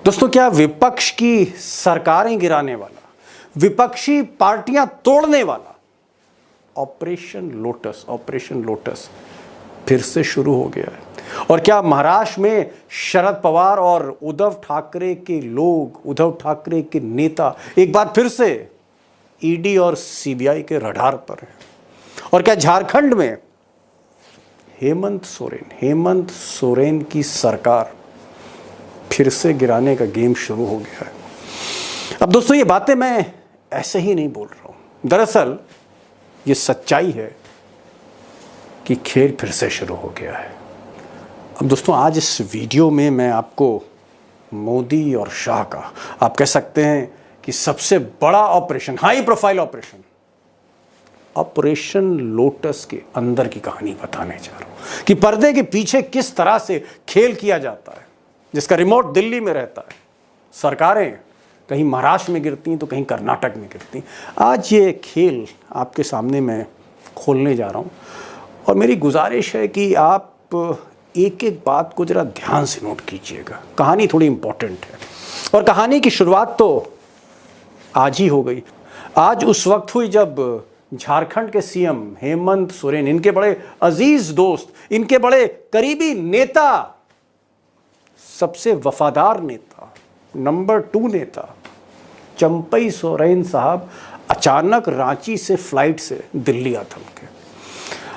दोस्तों, क्या विपक्ष की सरकारें गिराने वाला, विपक्षी पार्टियां तोड़ने वाला ऑपरेशन लोटस फिर से शुरू हो गया है? और क्या महाराष्ट्र में शरद पवार और उद्धव ठाकरे के लोग, उद्धव ठाकरे के नेता एक बार फिर से ईडी और सीबीआई के रडार पर हैं? और क्या झारखंड में हेमंत सोरेन की सरकार फिर से गिराने का गेम शुरू हो गया है? अब दोस्तों, ये बातें मैं ऐसे ही नहीं बोल रहा हूं। दरअसल ये सच्चाई है कि खेल फिर से शुरू हो गया है। अब दोस्तों, आज इस वीडियो में मैं आपको मोदी और शाह का, आप कह सकते हैं कि सबसे बड़ा operation, high profile operation lotus के अंदर की कहानी बताने जा रहा हूं कि पर्दे के पीछे किस तरह से खेल किया जाता है, जिसका रिमोट दिल्ली में रहता है। सरकारें कहीं महाराष्ट्र में गिरती हैं तो कहीं कर्नाटक में गिरती हैं। आज ये खेल आपके सामने मैं खोलने जा रहा हूं और मेरी गुजारिश है कि आप एक एक बात को जरा ध्यान से नोट कीजिएगा। कहानी थोड़ी इंपॉर्टेंट है और कहानी की शुरुआत तो आज ही हो गई। आज उस वक्त हुई जब झारखंड के सीएम हेमंत सोरेन, इनके बड़े अजीज दोस्त, इनके बड़े करीबी नेता, सबसे वफादार नेता, नंबर 2 नेता चंपई सोरेन साहब अचानक रांची से फ्लाइट से दिल्ली आ थमके।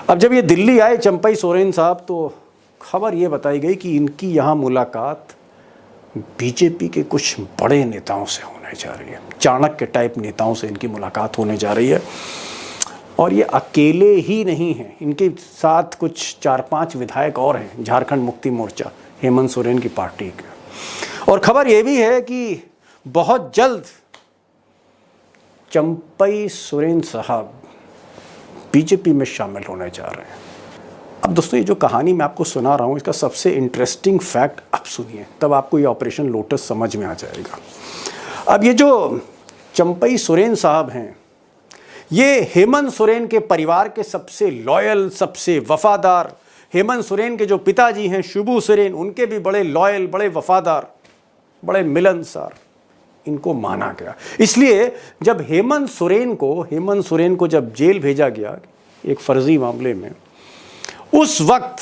अब जब ये दिल्ली आए चंपई सोरेन साहब, तो खबर ये बताई गई कि इनकी यहाँ मुलाकात बीजेपी के कुछ बड़े नेताओं से होने जा रही है। चाणक्य टाइप नेताओं से इनकी मुलाकात होने जा रही है। और ये अकेले ही नहीं हैं, इनके साथ कुछ 4-5 विधायक और हैं झारखंड मुक्ति मोर्चा, हेमंत सोरेन की पार्टी के। और खबर यह भी है कि बहुत जल्द चंपई सोरेन साहब बीजेपी में शामिल होने जा रहे हैं। अब दोस्तों, ये जो कहानी मैं आपको सुना रहा हूँ, इसका सबसे इंटरेस्टिंग फैक्ट आप सुनिए, तब आपको ये ऑपरेशन लोटस समझ में आ जाएगा। अब ये जो चंपई सोरेन साहब हैं, ये हेमंत सोरेन के परिवार के सबसे लॉयल, सबसे वफादार, हेमंत सोरेन के जो पिताजी हैं शिबू सोरेन, उनके भी बड़े लॉयल, बड़े वफादार, बड़े मिलनसार इनको माना गया। इसलिए जब हेमंत सोरेन को जब जेल भेजा गया एक फर्जी मामले में, उस वक्त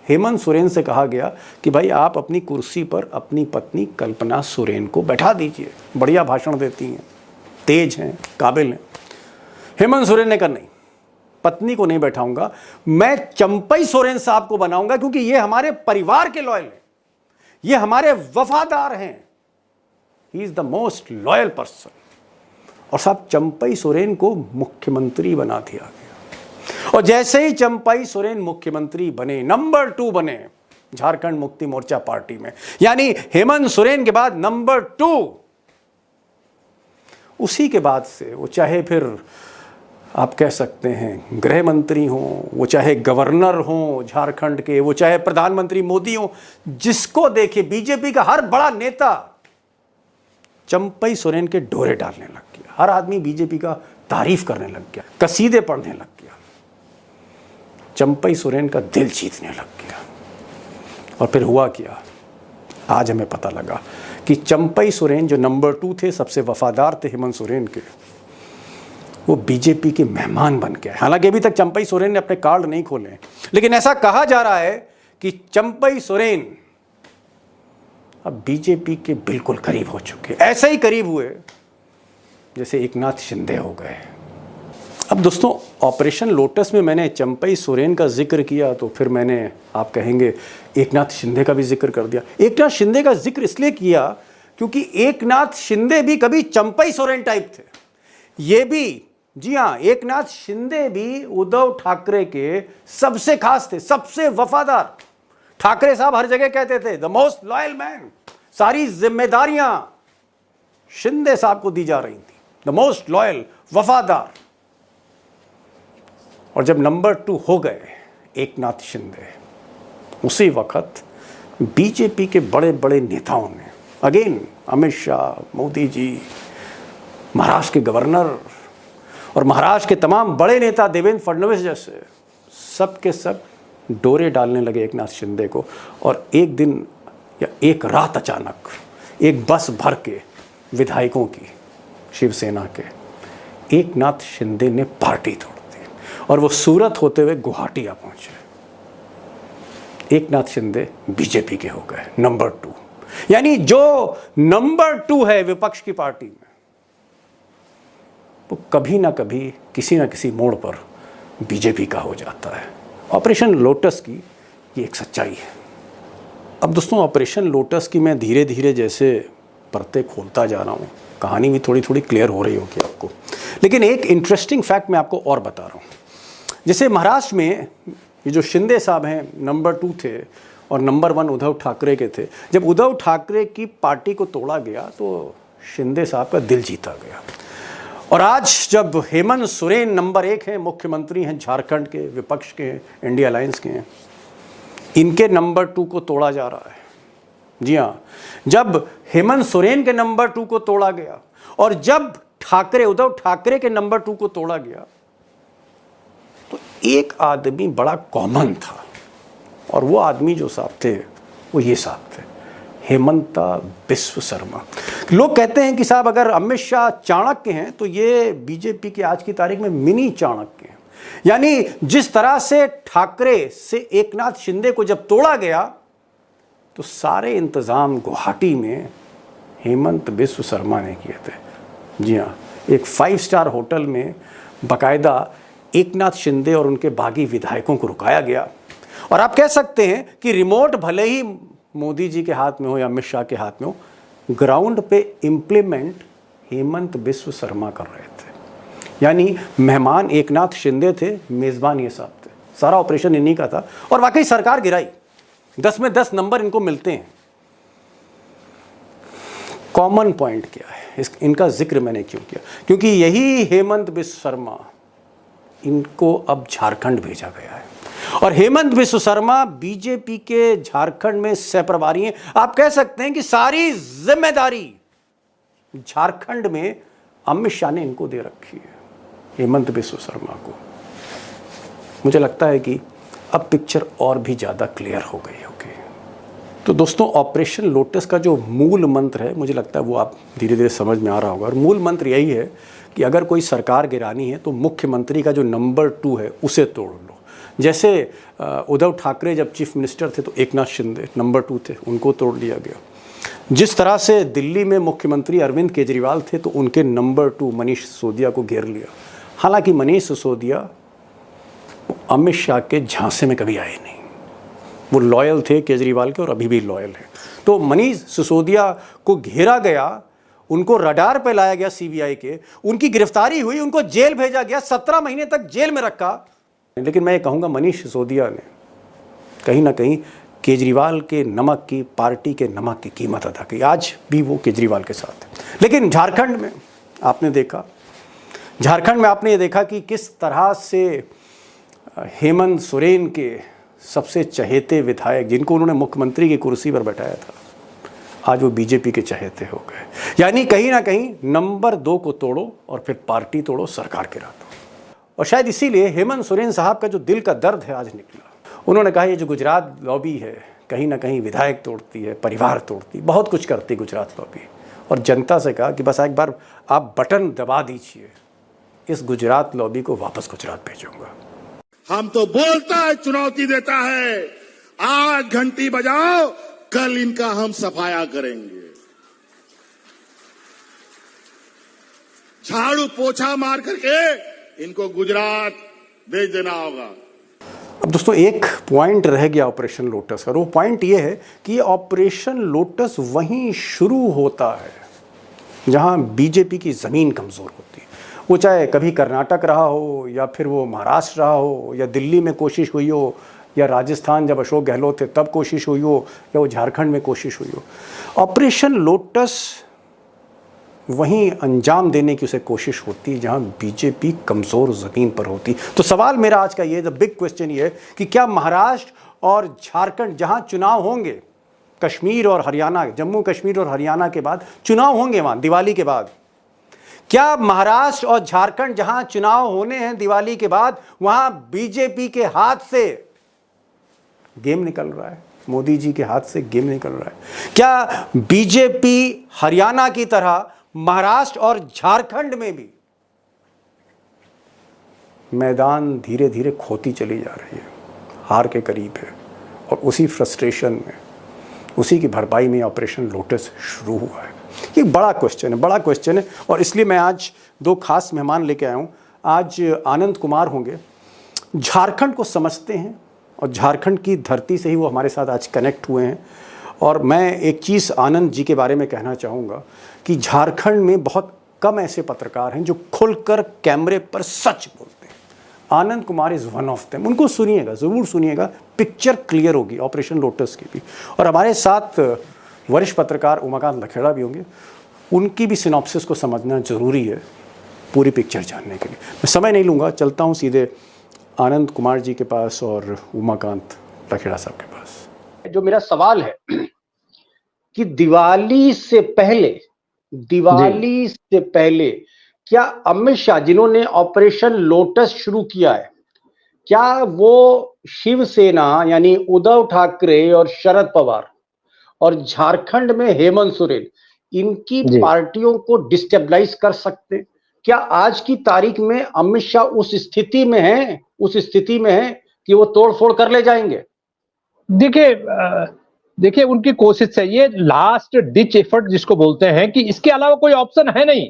हेमंत सोरेन से कहा गया कि भाई आप अपनी कुर्सी पर अपनी पत्नी कल्पना सोरेन को बैठा दीजिए, बढ़िया भाषण देती हैं, तेज हैं, काबिल हैं। हेमंत सोरेन ने कहा नहीं, पत्नी को नहीं बैठाऊंगा, मैं चंपई सोरेन साहब को बनाऊंगा, क्योंकि ये हमारे परिवार के लॉयल हैं, ये हमारे वफादार हैं, he is the most loyal person. और साहब चंपई सोरेन को मुख्यमंत्री बना दिया गया। और जैसे ही चंपई सोरेन मुख्यमंत्री बने, नंबर 2 बने झारखंड मुक्ति मोर्चा पार्टी में, यानी हेमंत सोरेन के बाद नंबर 2, उसी के बाद से वो चाहे फिर आप कह सकते हैं गृह मंत्री हों, वो चाहे गवर्नर हों झारखंड के, वो चाहे प्रधानमंत्री मोदी हों, जिसको देखे बीजेपी का हर बड़ा नेता चंपई सोरेन के डोरे डालने लग गया। हर आदमी बीजेपी का तारीफ करने लग गया, कसीदे पढ़ने लग गया, चंपई सोरेन का दिल जीतने लग गया। और फिर हुआ क्या, आज हमें पता लगा कि चंपई सोरेन जो नंबर 2 थे, सबसे वफादार थे हेमंत सोरेन के, वो बीजेपी के मेहमान बन गए। हालांकि अभी तक चंपई सोरेन ने अपने कार्ड नहीं खोले, लेकिन ऐसा कहा जा रहा है कि चंपई सोरेन अब बीजेपी के बिल्कुल करीब हो चुके, ऐसे ही करीब हुए जैसे एकनाथ शिंदे हो गए। अब दोस्तों, ऑपरेशन लोटस में मैंने चंपई सोरेन का जिक्र किया, तो फिर मैंने, आप कहेंगे, एकनाथ शिंदे का भी जिक्र कर दिया। एकनाथ शिंदे का जिक्र इसलिए किया क्योंकि एकनाथ शिंदे भी कभी चंपई सोरेन टाइप थे। ये भी, जी हाँ, एकनाथ शिंदे भी उद्धव ठाकरे के सबसे खास थे, सबसे वफादार। ठाकरे साहब हर जगह कहते थे द मोस्ट लॉयल मैन, सारी जिम्मेदारियां शिंदे साहब को दी जा रही थी, द मोस्ट लॉयल, वफादार। और जब नंबर 2 हो गए एकनाथ शिंदे, उसी वक्त बीजेपी के बड़े बड़े नेताओं ने, अगेन अमित शाह, मोदी जी, महाराष्ट्र के गवर्नर और महाराष्ट्र के तमाम बड़े नेता देवेंद्र फडणवीस जैसे, सब के सब डोरे डालने लगे एकनाथ शिंदे को। और एक दिन या एक रात अचानक एक बस भर के विधायकों की शिवसेना के, एकनाथ शिंदे ने पार्टी तोड़ दी और वो सूरत होते हुए गुवाहाटी आ पहुंचे। एकनाथ शिंदे बीजेपी के हो गए नंबर 2, यानी जो नंबर 2 है विपक्ष की पार्टी में, वो कभी ना कभी किसी ना किसी मोड़ पर बीजेपी का हो जाता है। ऑपरेशन लोटस की ये एक सच्चाई है। अब दोस्तों, ऑपरेशन लोटस की मैं धीरे धीरे जैसे परतें खोलता जा रहा हूँ, कहानी भी थोड़ी थोड़ी क्लियर हो रही होगी आपको, लेकिन एक इंटरेस्टिंग फैक्ट मैं आपको और बता रहा हूँ। जैसे महाराष्ट्र में ये जो शिंदे साहब हैं नंबर 2 थे और नंबर 1 उद्धव ठाकरे के थे। जब उद्धव ठाकरे की पार्टी को तोड़ा गया तो शिंदे साहब का दिल जीता गया। और आज जब हेमंत सोरेन नंबर 1 हैं, मुख्यमंत्री हैं झारखंड के, विपक्ष के, इंडिया अलायंस के हैं, इनके नंबर 2 को तोड़ा जा रहा है। जी हाँ, जब हेमंत सोरेन के नंबर 2 को तोड़ा गया और जब उद्धव ठाकरे के नंबर 2 को तोड़ा गया, तो एक आदमी बड़ा कॉमन था और वो आदमी जो साहब थे वो ये साहब थे, हेमंता बिस्व शर्मा। लोग कहते हैं कि साहब अगर अमित शाह चाणक्य हैं तो ये बीजेपी की आज की तारीख में मिनी चाणक्य हैं। यानी जिस तरह से ठाकरे से एकनाथ शिंदे को जब तोड़ा गया तो सारे इंतजाम गुवाहाटी में हेमंत बिस्व शर्मा ने किए थे। जी हाँ, एक 5 स्टार होटल में बाकायदा एकनाथ शिंदे और उनके बागी विधायकों को रुकाया गया। और आप कह सकते हैं कि रिमोट भले ही मोदी जी के हाथ में हो या अमित शाह के हाथ में हो, ग्राउंड पे इम्प्लीमेंट हेमंत बिस्व शर्मा कर रहे थे। यानी मेहमान एकनाथ शिंदे थे, मेज़बान ये साहब थे। सारा ऑपरेशन इन्हीं का था और वाकई सरकार गिराई। 10 में 10 नंबर इनको मिलते हैं। कॉमन पॉइंट क्या है, इनका जिक्र मैंने क्यों किया? क्योंकि यही हेमंत बिस्व शर्मा, इनको अब झारखंड भेजा गया है और हेमंत बिस्व शर्मा बीजेपी के झारखंड में सहप्रभारी हैं। आप कह सकते हैं कि सारी जिम्मेदारी झारखंड में अमित शाह ने इनको दे रखी है, हेमंत बिस्व शर्मा को। मुझे लगता है कि अब पिक्चर और भी ज़्यादा क्लियर हो गई होगी। तो दोस्तों, ऑपरेशन लोटस का जो मूल मंत्र है, मुझे लगता है वो आप धीरे धीरे समझ में आ रहा होगा। और मूल मंत्र यही है कि अगर कोई सरकार गिरानी है तो मुख्यमंत्री का जो नंबर 2 है उसे तोड़ लो। जैसे उद्धव ठाकरे जब चीफ मिनिस्टर थे तो एकनाथ शिंदे नंबर 2 थे, उनको तोड़ लिया गया। जिस तरह से दिल्ली में मुख्यमंत्री अरविंद केजरीवाल थे तो उनके नंबर 2 मनीष सिसोदिया को घेर लिया। हालांकि मनीष सिसोदिया अमित शाह के झांसे में कभी आए नहीं, वो लॉयल थे केजरीवाल के और अभी भी लॉयल हैं। तो मनीष सिसोदिया को घेरा गया, उनको रडार पे लाया गया सीबीआई के, उनकी गिरफ्तारी हुई, उनको जेल भेजा गया, 17 महीने तक जेल में रखा। लेकिन मैं ये कहूँगा मनीष सिसोदिया ने कहीं ना कहीं केजरीवाल के नमक की, पार्टी के नमक की कीमत अदा की। आज भी वो केजरीवाल के साथ है। लेकिन झारखंड में आपने ये देखा कि किस तरह से हेमंत सोरेन के सबसे चहेते विधायक, जिनको उन्होंने मुख्यमंत्री की कुर्सी पर बैठाया था, आज वो बीजेपी के चहेते हो गए। यानी कहीं ना कहीं नंबर 2 को तोड़ो और फिर पार्टी तोड़ो, सरकार गिरा दो। और शायद इसीलिए हेमंत सोरेन साहब का जो दिल का दर्द है आज निकला। उन्होंने कहा ये जो गुजरात लॉबी है कहीं ना कहीं विधायक तोड़ती है, परिवार तोड़ती, बहुत कुछ करती गुजरात लॉबी। और जनता से कहा कि बस एक बार आप बटन दबा दीजिए, इस गुजरात लॉबी को वापस गुजरात भेजूंगा। हम तो बोलता है, चुनौती देता है, आज घंटी बजाओ, कल इनका हम सफाया करेंगे। झाड़ू पोछा मार करके इनको गुजरात भेज देना होगा। अब दोस्तों, एक पॉइंट रह गया ऑपरेशन लोटस का। वो पॉइंट ये है कि ऑपरेशन लोटस वहीं शुरू होता है जहां बीजेपी की जमीन कमजोर होती है। वो चाहे कभी कर्नाटक रहा हो या फिर वो महाराष्ट्र रहा हो या दिल्ली में कोशिश हुई हो या राजस्थान जब अशोक गहलोत थे तब कोशिश हुई हो या वो झारखंड में कोशिश हुई हो, ऑपरेशन लोटस वहीं अंजाम देने की उसे कोशिश होती है जहां बीजेपी कमज़ोर ज़मीन पर होती। तो सवाल मेरा आज का ये, द बिग क्वेश्चन ये है कि क्या महाराष्ट्र और झारखंड जहां चुनाव होंगे, कश्मीर और हरियाणा, जम्मू कश्मीर और हरियाणा के बाद चुनाव होंगे वहां दिवाली के बाद, क्या महाराष्ट्र और झारखंड जहां चुनाव होने हैं दिवाली के बाद, वहां बीजेपी के हाथ से गेम निकल रहा है? मोदी जी के हाथ से गेम निकल रहा है। क्या बीजेपी हरियाणा की तरह महाराष्ट्र और झारखंड में भी मैदान धीरे धीरे खोती चली जा रही है, हार के करीब है, और उसी फ्रस्ट्रेशन में, उसी की भरपाई में ऑपरेशन लोटस शुरू हुआ है? ये बड़ा क्वेश्चन है, और इसलिए मैं आज दो खास मेहमान लेके आया हूँ। आज आनंद कुमार होंगे, झारखंड को समझते हैं और झारखंड की धरती से ही वो हमारे साथ आज कनेक्ट हुए हैं। और मैं एक चीज़ आनंद जी के बारे में कहना चाहूँगा कि झारखंड में बहुत कम ऐसे पत्रकार हैं जो खुलकर कैमरे पर सच बोलते हैं। Anand Kumar is one of them. उनको सुनिएगा, ज़रूर सुनिएगा, पिक्चर क्लियर होगी ऑपरेशन लोटस की भी। और हमारे साथ वरिष्ठ पत्रकार उमाकांत लखेड़ा भी होंगे, उनकी भी सिनॉप्सिस को समझना ज़रूरी है पूरी पिक्चर जानने के लिए। मैं समय नहीं लूँगा, चलता हूँ सीधे आनंद कुमार जी के पास और उमाकांत लखेड़ा साहब के पास। जो मेरा सवाल है कि दिवाली से पहले क्या अमित शाह, जिन्होंने ऑपरेशन लोटस शुरू किया है, क्या वो शिवसेना यानी उद्धव ठाकरे और शरद पवार और झारखंड में हेमंत सोरेन, इनकी पार्टियों को डिस्टेबलाइज कर सकते? क्या आज की तारीख में अमित शाह उस स्थिति में है कि वो तोड़फोड़ कर ले जाएंगे? देखिए उनकी कोशिश है, ये लास्ट डिच एफर्ट जिसको बोलते हैं, कि इसके अलावा कोई ऑप्शन है नहीं।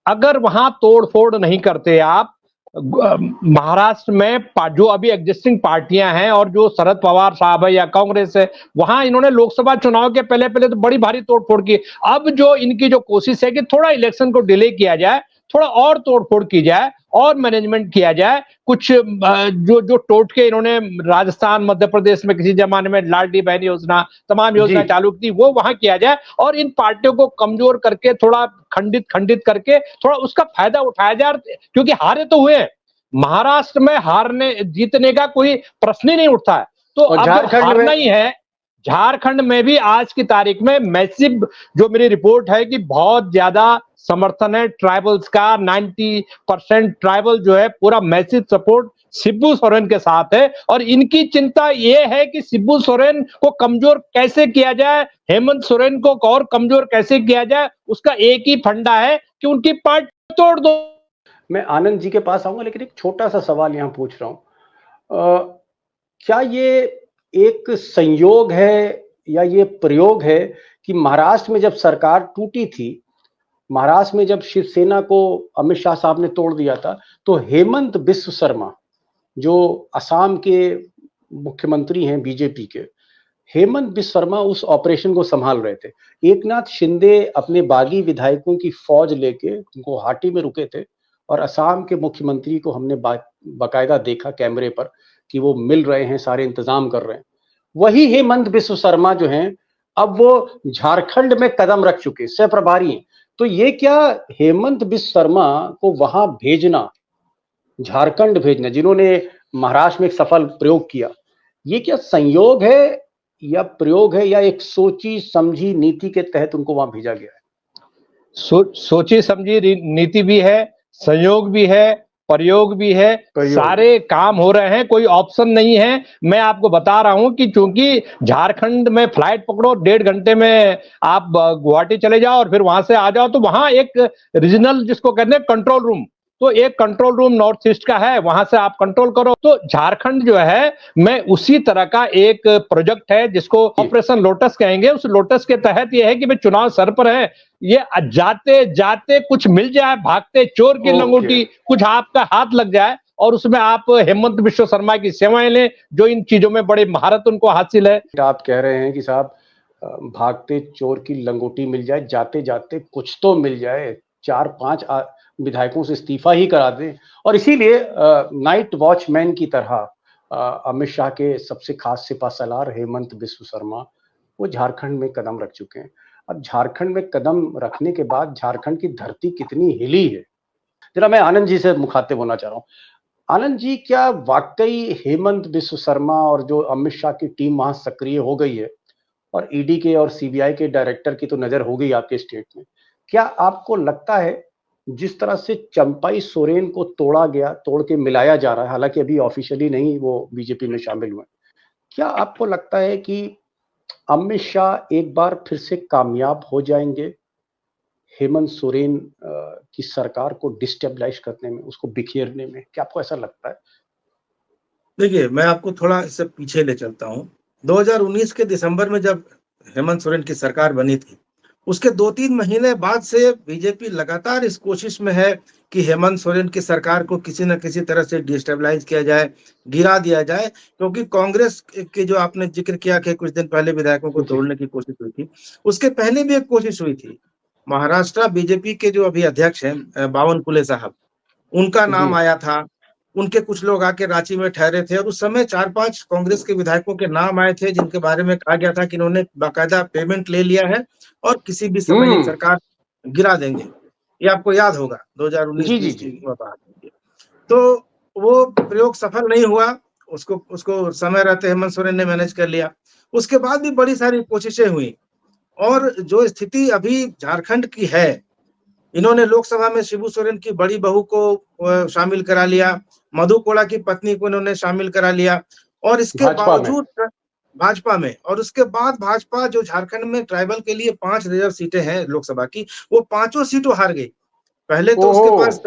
अगर वहां तोड़फोड़ नहीं करते आप, महाराष्ट्र में जो अभी एग्जिस्टिंग पार्टियां हैं और जो शरद पवार साहब है या कांग्रेस है, वहां इन्होंने लोकसभा चुनाव के पहले तो बड़ी भारी तोड़फोड़ की। अब जो इनकी जो कोशिश है कि थोड़ा इलेक्शन को डिले किया जाए, थोड़ा और तोड़फोड़ की जाए और मैनेजमेंट किया जाए, कुछ जो टोटके इन्होंने राजस्थान मध्य प्रदेश में किसी जमाने में लाडली बहन योजना, तमाम योजना चालू की, वो वहां किया जाए और इन पार्टियों को कमजोर करके, थोड़ा खंडित करके थोड़ा उसका फायदा उठाया जाए। क्योंकि हारे तो हुए, महाराष्ट्र में हारने जीतने का कोई प्रश्न ही नहीं उठता है, तो अब हारना ही है। झारखंड में भी आज की तारीख में मैसिव, जो मेरी रिपोर्ट है कि बहुत ज्यादा समर्थन है ट्राइबल्स का, 90% ट्राइबल जो है पूरा मैसिव सपोर्ट शिबू सोरेन के साथ है। और इनकी चिंता ये है कि शिबू सोरेन को कमजोर कैसे किया जाए, हेमंत सोरेन को और कमजोर कैसे किया जाए, उसका एक ही फंडा है कि उनकी पार्टी तोड़ दो। मैं आनंद जी के पास आऊंगा, लेकिन एक छोटा सा सवाल यहां पूछ रहा हूं, क्या ये एक संयोग है या ये प्रयोग है कि महाराष्ट्र में जब सरकार टूटी थी, महाराष्ट्र में जब शिवसेना को अमित शाह साहब ने तोड़ दिया था, तो हेमंत बिस्व शर्मा जो असम के मुख्यमंत्री हैं बीजेपी के, हेमंत बिस्व शर्मा उस ऑपरेशन को संभाल रहे थे। एकनाथ शिंदे अपने बागी विधायकों की फौज लेके गुवाहाटी में रुके थे और असम के मुख्यमंत्री को हमने बाकायदा देखा कैमरे पर कि वो मिल रहे हैं, सारे इंतजाम कर रहे हैं। वही हेमंत बिस्व शर्मा जो हैं, अब वो झारखंड में कदम रख चुके, सह प्रभारी हैं। तो ये क्या हेमंत बिस्व शर्मा को वहां भेजना, झारखंड भेजना, जिन्होंने महाराष्ट्र में एक सफल प्रयोग किया, ये क्या संयोग है या प्रयोग है या एक सोची समझी नीति के तहत उनको वहां भेजा गया है? सोची समझी नीति भी है, संयोग भी है, प्रयोग भी है, सारे काम हो रहे हैं, कोई ऑप्शन नहीं है। मैं आपको बता रहा हूं कि चूंकि झारखंड में फ्लाइट पकड़ो, 1.5 घंटे में आप गुवाहाटी चले जाओ और फिर वहां से आ जाओ, तो वहां एक रीजनल जिसको कहते हैं कंट्रोल रूम, तो एक कंट्रोल रूम नॉर्थ ईस्ट का है, वहां से आप कंट्रोल करो। तो झारखंड जो है, मैं उसी तरह का एक प्रोजेक्ट है जिसको ऑपरेशन लोटस कहेंगे। उस लोटस के तहत ये है कि भाई चुनाव सर पर है, ये जाते जाते कुछ मिल जाए, भागते चोर की लंगोटी, कुछ आपका हाथ लग जाए और उसमें आप हेमंत बिस्व शर्मा की सेवाएं लें, जो इन चीजों में बड़ी महारत उनको हासिल है। आप कह रहे हैं कि साहब भागते चोर की लंगोटी मिल जाए, जाते जाते कुछ तो मिल जाए, 4-5 विधायकों से इस्तीफा ही करा दें। और इसीलिए नाइट वॉचमैन की तरह अमित शाह के सबसे खास सिपहसालार हेमंत बिस्व शर्मा वो झारखंड में कदम रख चुके हैं। अब झारखंड में कदम रखने के बाद झारखंड की धरती कितनी हिली है, जरा मैं आनंद जी से मुखातिब होना चाह रहा हूँ। आनंद जी, क्या वाकई हेमंत बिस्व शर्मा और जो अमित शाह की टीम वहां सक्रिय हो गई है और ईडी के और सीबीआई के डायरेक्टर की तो नजर हो गई आपके स्टेट में, क्या आपको लगता है जिस तरह से चंपाई सोरेन को तोड़ा गया, तोड़ के मिलाया जा रहा है, हालांकि अभी ऑफिशियली नहीं वो बीजेपी में शामिल हुए, क्या आपको लगता है कि अमित शाह एक बार फिर से कामयाब हो जाएंगे हेमंत सोरेन की सरकार को डिस्टेबलाइज करने में, उसको बिखेरने में? क्या आपको ऐसा लगता है? देखिए, मैं आपको थोड़ा इससे पीछे ले चलता हूँ। 2019 के दिसंबर में जब हेमंत सोरेन की सरकार बनी थी, उसके 2-3 महीने बाद से बीजेपी लगातार इस कोशिश में है कि हेमंत सोरेन की सरकार को किसी न किसी तरह से डिस्टेबलाइज किया जाए, गिरा दिया जाए, क्योंकि कांग्रेस के जो आपने जिक्र किया कि कुछ दिन पहले विधायकों को तोड़ने की कोशिश हुई थी, उसके पहले भी एक कोशिश हुई थी। महाराष्ट्र बीजेपी के जो अभी अध्यक्ष हैं बावनकुले साहब, उनका नाम आया था। उनके कुछ लोग आके रांची में ठहरे थे और उस समय 4-5 कांग्रेस के विधायकों के नाम आए थे, जिनके बारे में कहा गया था कि इन्होंने बाकायदा पेमेंट ले लिया है और किसी भी समय ये सरकार गिरा देंगे। ये आपको याद होगा, जी 2019-20 जी की बात है। तो वो प्रयोग सफल नहीं हुआ, उसको समय रहते हेमंत सोरेन ने मैनेज कर लिया। उसके बाद भी बड़ी सारी कोशिशें हुई और जो स्थिति अभी झारखंड की है, इन्होंने लोकसभा में शिबू सोरेन की बड़ी बहू को शामिल करा लिया, मधु कोड़ा की पत्नी को इन्होंने शामिल करा लिया और इसके बावजूद भाजपा में, और उसके बाद भाजपा जो झारखंड में ट्राइबल के लिए 5 रिजर्व सीटें हैं लोकसभा की, वो 5 सीटों हार गई। पहले तो उसके पास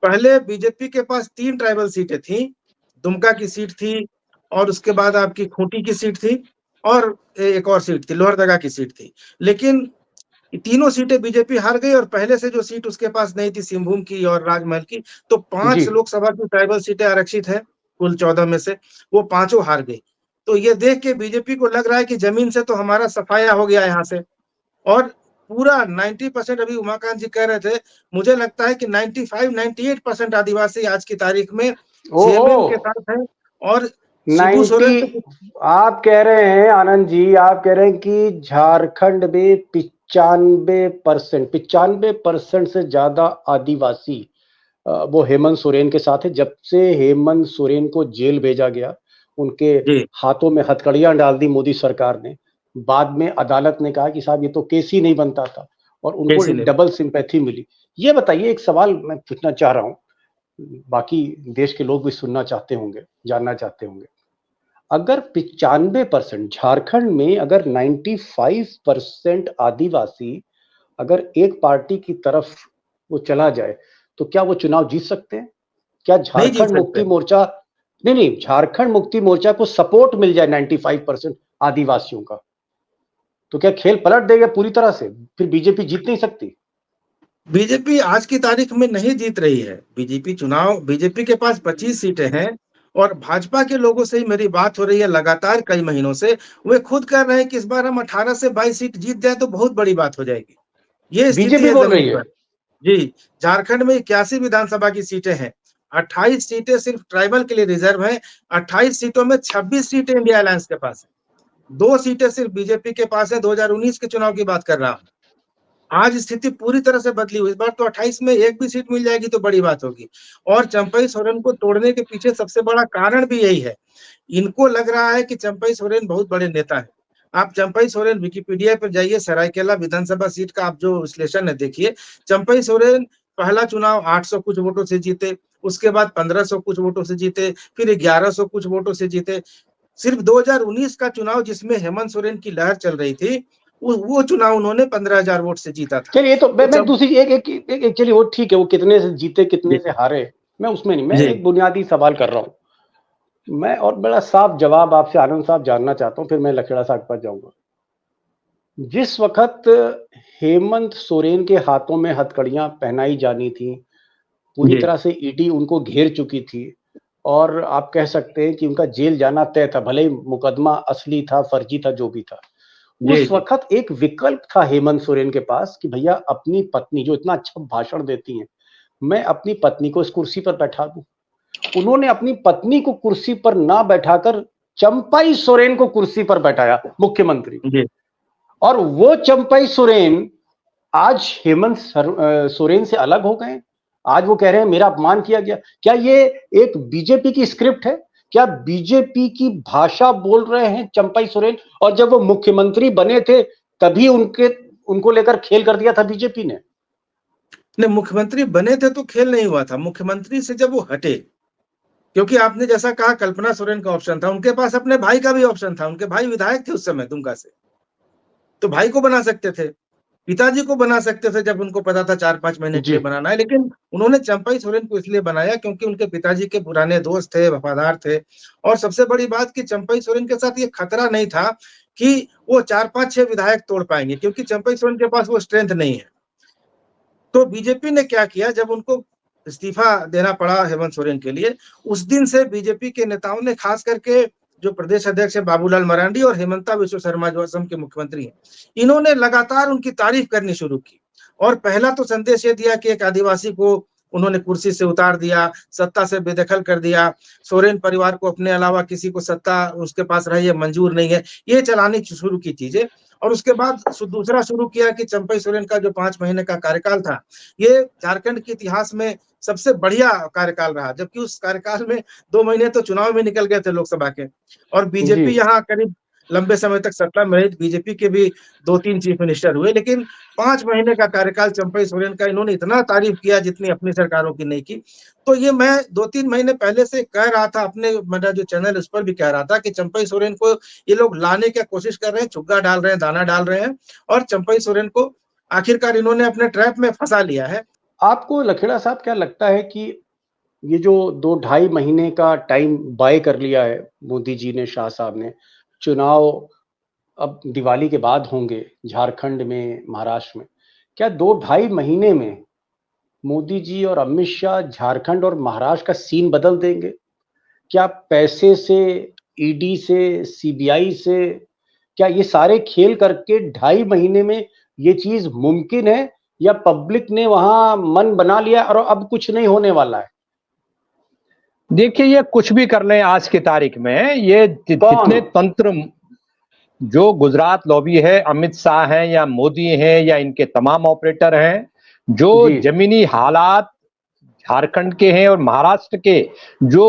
पहले बीजेपी के पास 3 ट्राइबल सीटें थी, दुमका की सीट थी और उसके बाद आपकी खूंटी की सीट थी और एक और सीट थी, लोहरदगा की सीट थी। लेकिन तीनों सीटें बीजेपी हार गई और पहले से जो सीट उसके पास नहीं थी सिंहभूम की और राजमहल की, तो 5 लोकसभा की ट्राइबल सीटें आरक्षित है कुल 14 में से, वो 5 हार गई। तो ये देख के बीजेपी को लग रहा है कि जमीन से तो हमारा सफाया हो गया यहाँ से, और पूरा 90% अभी उमाकांत जी कह रहे थे, मुझे लगता है कि 95-98% आदिवासी आज की तारीख में जेएमएम के साथ है। और शिबू सोरेन, आप कह रहे हैं आनंद जी, आप कह रहे हैं कि झारखंड में 95% से ज्यादा आदिवासी वो हेमंत सोरेन के साथ है। जब से हेमंत सोरेन को जेल भेजा गया, उनके हाथों में हथकड़ियां डाल दी मोदी सरकार ने, बाद में अदालत ने कहा कि साहब ये तो केस ही नहीं बनता था और उनको डबल सिंपैथी मिली। ये बताइए, एक सवाल मैं पूछना चाह रहा हूं, बाकी देश के लोग भी सुनना चाहते होंगे, जानना चाहते होंगे। अगर 95% झारखंड में, अगर 95% आदिवासी अगर एक पार्टी की तरफ वो चला जाए, तो क्या वो चुनाव जीत सकते हैं? क्या झारखंड मुक्ति मोर्चा, नहीं, झारखंड मुक्ति मोर्चा को सपोर्ट मिल जाए 95% आदिवासियों का, तो क्या खेल पलट देगा पूरी तरह से? फिर बीजेपी जीत नहीं सकती? बीजेपी आज की तारीख में नहीं जीत रही है। बीजेपी के पास 25 सीटें हैं और भाजपा के लोगों से ही मेरी बात हो रही है लगातार कई महीनों से। वे खुद कह रहे हैं कि इस बार हम 18 से 22 सीट जीत जाए तो बहुत बड़ी बात हो जाएगी। ये स्थिति है जमीन पर। जी, झारखंड में 81 विधानसभा की सीटें हैं, 28 सीटें सिर्फ ट्राइबल के लिए रिजर्व हैं। 28 सीटों में 26 सीटें इंडिया अलायंस के पास है, 2 सीटें सिर्फ बीजेपी के पास है। 2019 के चुनाव की बात कर रहा हूं। आज स्थिति पूरी तरह से बदली हुई। इस बार तो 28 में एक भी सीट मिल जाएगी तो बड़ी बात होगी। और चंपई सोरेन को तोड़ने के पीछे सबसे बड़ा कारण भी यही है। इनको लग रहा है कि चंपई सोरेन बहुत बड़े नेता है। आप चंपई सोरेन विकिपीडिया पर जाइए, सरायकेला विधानसभा सीट का आप जो विश्लेषण है देखिए। चंपई सोरेन पहला चुनाव 800 कुछ वोटों से जीते, उसके बाद 1500 कुछ वोटों से जीते, फिर 1100 कुछ वोटों से जीते। सिर्फ 2019 का चुनाव जिसमें हेमंत सोरेन की लहर चल रही थी, वो चुनाव उन्होंने 15,000 वोट से जीता था। चलिए, तो मैं दूसरी एक चलिए वो ठीक है, वो कितने से जीते कितने से हारे मैं उसमें नहीं, मैं एक बुनियादी सवाल कर रहा हूं मैं, और बड़ा साफ जवाब आपसे आनंद साहब जानना चाहता हूं, फिर मैं लखेड़ा साहब के पास जाऊंगा। जिस वक्त हेमंत सोरेन के हाथों में हथकड़ियां पहनाई जानी थी, पूरी तरह से ईडी उनको घेर चुकी थी और आप कह सकते हैं कि उनका जेल जाना तय था, भले ही मुकदमा असली था, फर्जी था, जो भी था। उस वक्त एक विकल्प था हेमंत सोरेन के पास कि भैया अपनी पत्नी जो इतना अच्छा भाषण देती हैं, मैं अपनी पत्नी को इस कुर्सी पर बैठा दूं। उन्होंने अपनी पत्नी को कुर्सी पर ना बैठाकर चंपई सोरेन को कुर्सी पर बैठाया मुख्यमंत्री। और वो चंपई सोरेन आज हेमंत सोरेन से अलग हो गए। आज वो कह रहे हैं मेरा अपमान किया गया। क्या ये एक बीजेपी की स्क्रिप्ट है? क्या बीजेपी की भाषा बोल रहे हैं चंपई सोरेन? और जब वो मुख्यमंत्री बने थे तभी उनको लेकर खेल कर दिया था बीजेपी ने। नहीं, मुख्यमंत्री बने थे तो खेल नहीं हुआ था। मुख्यमंत्री से जब वो हटे क्योंकि आपने जैसा कहा कल्पना सोरेन का ऑप्शन था, उनके पास अपने भाई का भी ऑप्शन था, उनके भाई विधायक थे उस समय दुमका से, तो भाई को बना सकते थे, पिताजी को बना सकते थे जब उनको पता था 4-5 महीने के जी। लिए बनाना है, लेकिन उन्होंने चंपई सोरेन को इसलिए बनाया क्योंकि उनके पिताजी के पुराने दोस्त थे, वफादार थे। और सबसे बड़ी बात कि चंपई सोरेन के साथ ये खतरा नहीं था कि वो 4-5-6 विधायक तोड़ पाएंगे, क्योंकि चंपई सोरेन के पास वो स्ट्रेंथ नहीं है। तो बीजेपी ने क्या किया, जब उनको इस्तीफा देना पड़ा हेमंत सोरेन के लिए, उस दिन से बीजेपी के नेताओं ने, खास करके जो प्रदेश अध्यक्ष है बाबूलाल मरांडी और हेमंता विश्व शर्मा जो असम के मुख्यमंत्री हैं, इन्होंने लगातार उनकी तारीफ करनी शुरू की। और पहला तो संदेश ये दिया कि एक आदिवासी को उन्होंने कुर्सी से उतार दिया, सत्ता से बेदखल कर दिया, सोरेन परिवार को अपने अलावा किसी को सत्ता उसके पास रहे ये मंजूर नहीं है, ये चलानी शुरू की चीजें। और उसके बाद दूसरा शुरू किया कि चंपई सोरेन का जो 5 महीने का कार्यकाल था, ये झारखंड के इतिहास में सबसे बढ़िया कार्यकाल रहा, जबकि उस कार्यकाल में 2 महीने तो चुनाव में निकल गए थे लोकसभा के, और बीजेपी जी। यहाँ करीब लंबे समय तक सत्ता में रही, बीजेपी के भी 2-3 चीफ मिनिस्टर हुए, लेकिन 5 महीने का कार्यकाल चंपई सोरेन का इन्होंने इतना तारीफ किया जितनी अपनी सरकारों की नहीं की। तो ये मैं 2-3 महीने पहले से कह रहा था, अपने मेरा जो चैनल उस पर भी कह रहा था कि चंपई सोरेन को ये लोग लाने की कोशिश कर रहे हैं, चुग्गा डाल रहे हैं, दाना डाल रहे हैं, और चंपई सोरेन को आखिरकार इन्होंने अपने ट्रैप में फंसा लिया है। आपको लखेड़ा साहब क्या लगता है कि ये जो 2-2.5 महीने का टाइम बाय कर लिया है मोदी जी ने, शाह साहब ने, चुनाव अब दिवाली के बाद होंगे झारखंड में, महाराष्ट्र में, क्या 2-2.5 महीने में मोदी जी और अमित शाह झारखंड और महाराष्ट्र का सीन बदल देंगे? क्या पैसे से, ईडी से, सीबीआई से, क्या ये सारे खेल करके 2.5 महीने में ये चीज मुमकिन है, या पब्लिक ने वहां मन बना लिया और अब कुछ नहीं होने वाला है? देखिए, ये कुछ भी कर लें आज की तारीख में, ये जितने तंत्र जो गुजरात लॉबी है, अमित शाह हैं या मोदी हैं या इनके तमाम ऑपरेटर हैं, जो जमीनी हालात झारखंड के हैं और महाराष्ट्र के जो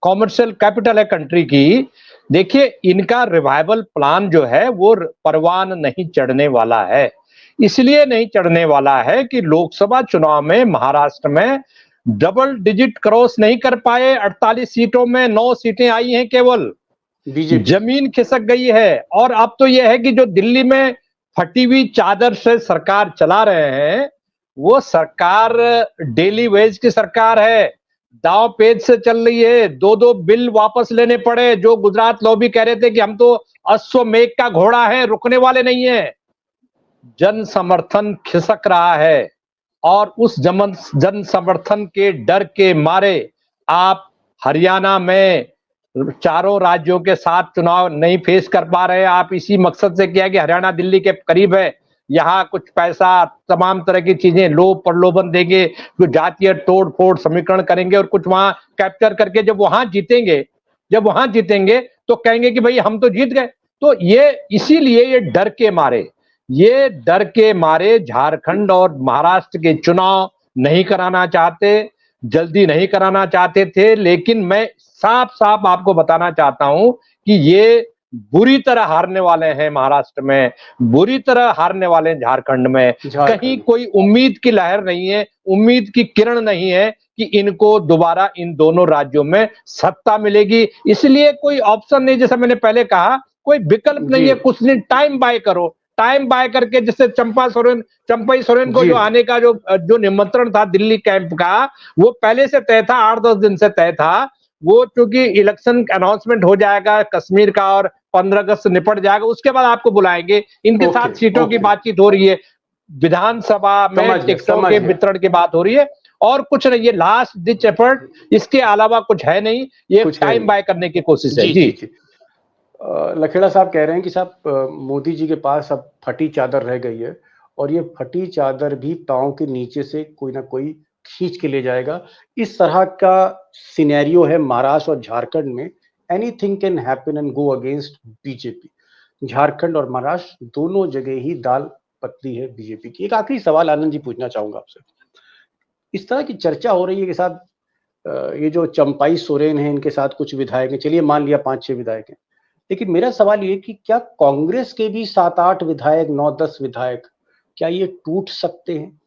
कॉमर्शियल कैपिटल है कंट्री की, देखिए इनका रिवाइवल प्लान जो है वो परवान नहीं चढ़ने वाला है। इसलिए नहीं चढ़ने वाला है कि लोकसभा चुनाव में महाराष्ट्र में डबल डिजिट क्रॉस नहीं कर पाए, 48 सीटों में 9 सीटें आई हैं केवल, जमीन खिसक गई है। और अब तो यह है कि जो दिल्ली में फटी हुई चादर से सरकार चला रहे हैं, वो सरकार डेली वेज की सरकार है, दांव पेच से चल रही है। 2-2 बिल वापस लेने पड़े, जो गुजरात लॉबी कह रहे थे कि हम तो अश्वमेघ का घोड़ा है, रुकने वाले नहीं है। जन समर्थन खिसक रहा है और उस जन समर्थन के डर के मारे आप हरियाणा में चारों राज्यों के साथ चुनाव नहीं फेस कर पा रहे। आप इसी मकसद से किया कि हरियाणा दिल्ली के करीब है, यहाँ कुछ पैसा, तमाम तरह की चीजें, लोभ प्रलोभन देंगे, कुछ जातीय तोड़ फोड़ समीकरण करेंगे और कुछ वहां कैप्चर करके जब वहां जीतेंगे तो कहेंगे कि भाई हम तो जीत गए। तो ये इसीलिए ये डर के मारे झारखंड और महाराष्ट्र के चुनाव नहीं कराना चाहते, जल्दी नहीं कराना चाहते थे। लेकिन मैं साफ साफ आपको बताना चाहता हूं कि ये बुरी तरह हारने वाले हैं महाराष्ट्र में, बुरी तरह हारने वाले हैं झारखंड में। कहीं कोई उम्मीद की लहर नहीं है, उम्मीद की किरण नहीं है कि इनको दोबारा इन दोनों राज्यों में सत्ता मिलेगी। इसलिए कोई ऑप्शन नहीं, जैसा मैंने पहले कहा, कोई विकल्प नहीं है। कुछ दिन टाइम बाय करो, टाइम बाय करके, जैसे चंपई सोरेन को जो आने का जो निमंत्रण था दिल्ली कैंप का, वो पहले से तय था, 8-10 दिन से तय था। वो चूंकि इलेक्शन अनाउंसमेंट हो जाएगा कश्मीर का और 15 अगस्त निपट जाएगा, उसके बाद आपको बुलाएंगे। इनके साथ सीटों की बातचीत हो रही है, विधानसभा में टिकटों के वितरण की बात हो रही है, और कुछ नहीं, ये लास्ट डिच एफर्ट, इसके अलावा कुछ है नहीं, ये टाइम बाय करने की कोशिश है। जी। लखेड़ा साहब कह रहे हैं कि साहब मोदी जी के पास अब फटी चादर रह गई है, और ये फटी चादर भी पांव के नीचे से कोई ना कोई खींच के ले जाएगा। इस तरह का सिनेरियो है महाराष्ट्र और झारखंड में। Anything can happen and go against BJP. Jharkhand और महाराष्ट्र दोनों जगह ही दाल पतली है बीजेपी की। एक आखिरी सवाल आनंद जी पूछना चाहूंगा आपसे। इस तरह की चर्चा हो रही है कि साहब ये जो चंपई सोरेन है, इनके साथ कुछ विधायक हैं, चलिए मान लिया 5-6 विधायक हैं, लेकिन मेरा सवाल ये कि क्या कांग्रेस के भी 7-8 विधायक, 9-10 विधायक, क्या ये टूट सकते हैं?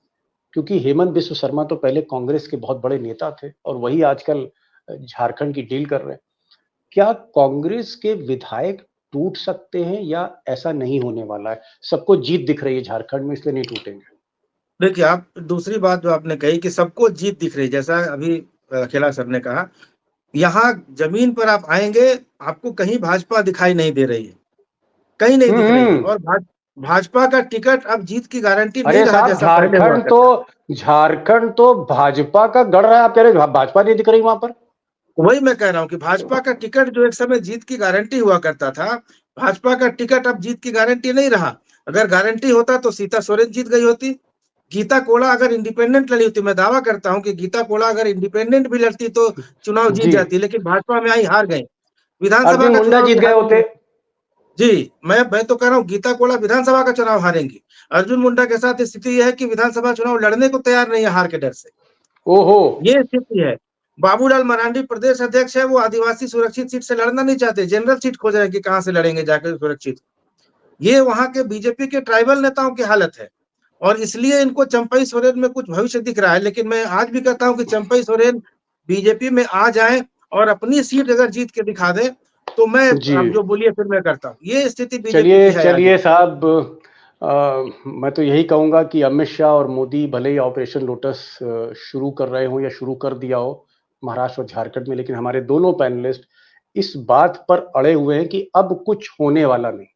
क्योंकि हेमंत बिस्व शर्मा तो पहले कांग्रेस के बहुत बड़े नेता थे और वही आजकल झारखंड की डील कर रहे हैं। क्या कांग्रेस के विधायक टूट सकते हैं या ऐसा नहीं होने वाला है? सबको जीत दिख रही है झारखंड में, इसलिए नहीं टूटेंगे। देखिए, आप दूसरी बात जो आपने कही कि सबको जीत दिख रही है, जैसा अभी अखिला सर ने कहा, यहाँ जमीन पर आप आएंगे, आपको कहीं भाजपा दिखाई नहीं दे रही है, कहीं नहीं दिख रही है। और भाजपा का टिकट अब जीत की गारंटी नहीं रहा साहब, जैसा पहले हुआ करता। झारखंड तो भाजपा का गढ़ रहा है, आप कह रहे हैं भाजपा नहीं दिख रही वहां पर? वही मैं कह रहा हूँ कि भाजपा का टिकट जो एक समय जीत की गारंटी हुआ करता था, भाजपा का टिकट अब जीत की गारंटी नहीं रहा। अगर गारंटी होता तो सीता सोरेन जीत गई होती। गीता कोड़ा अगर इंडिपेंडेंट लड़ी होती, मैं दावा करता हूं कि गीता कोड़ा अगर इंडिपेंडेंट भी लड़ती तो चुनाव जीत जाती, लेकिन भाजपा में आई, हार गई। विधानसभा का मुंडा जीत गए होते। जी, मैं तो कह रहा हूँ गीता कोड़ा विधानसभा का चुनाव हारेंगी। अर्जुन मुंडा के साथ स्थिति यह है कि विधानसभा चुनाव लड़ने को तैयार नहीं है, हार के डर से। ओहो, ये स्थिति है। बाबूलाल मरांडी प्रदेश अध्यक्ष है, वो आदिवासी सुरक्षित सीट से लड़ना नहीं चाहते, जनरल सीट खोज रहे हैं कि कहां से लड़ेंगे जाकर सुरक्षित। ये वहां के बीजेपी के ट्राइबल नेताओं की हालत है, और इसलिए इनको चंपई सोरेन में कुछ भविष्य दिख रहा है। लेकिन मैं आज भी कहता हूं कि चंपई सोरेन बीजेपी में आ जाए और अपनी सीट अगर जीत के दिखा दे तो मैं, आप जो बोलिए फिर मैं करता हूं। ये स्थिति बीजेपी की है। चलिए साहब, मैं तो यही कहूंगा कि अमित शाह और मोदी भले ही ऑपरेशन लोटस शुरू कर रहे हो या शुरू कर दिया हो महाराष्ट्र और झारखंड में, लेकिन हमारे दोनों पैनलिस्ट इस बात पर अड़े हुए हैं कि अब कुछ होने वाला नहीं।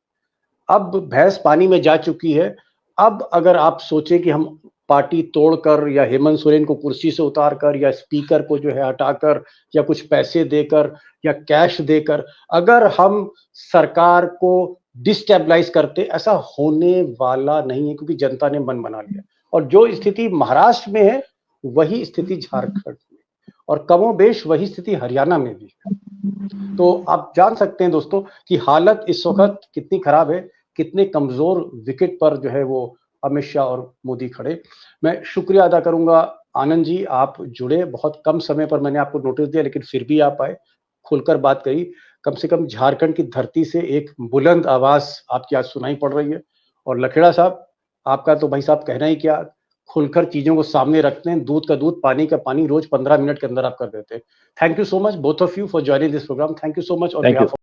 अब भैंस पानी में जा चुकी है। अब अगर आप सोचे कि हम पार्टी तोड़कर या हेमंत सोरेन को कुर्सी से उतारकर या स्पीकर को जो है हटाकर या कुछ पैसे देकर या कैश देकर अगर हम सरकार को डिस्टेबलाइज करते, ऐसा होने वाला नहीं है, क्योंकि जनता ने मन बना लिया। और जो स्थिति महाराष्ट्र में है वही स्थिति झारखंड में, और कमोबेश वही स्थिति हरियाणा में भी है। तो आप जान सकते हैं दोस्तों कि हालत इस वक्त कितनी खराब है, कितने कमजोर विकेट पर जो है वो अमित शाह और मोदी खड़े। मैं शुक्रिया अदा करूंगा आनंद जी, आप जुड़े, बहुत कम समय पर मैंने आपको नोटिस दिया लेकिन फिर भी आप आए, खुलकर बात करी। कम से कम झारखंड की धरती से एक बुलंद आवाज आपकी आज सुनाई पड़ रही है। और लखेड़ा साहब, आपका तो भाई साहब कहना ही क्या, खुलकर चीजों को सामने रखते हैं, दूध का दूध पानी का पानी रोज 15 मिनट के अंदर आप कर देते हैं। Thank you so much both of you for joining this program. Thank you so much on behalf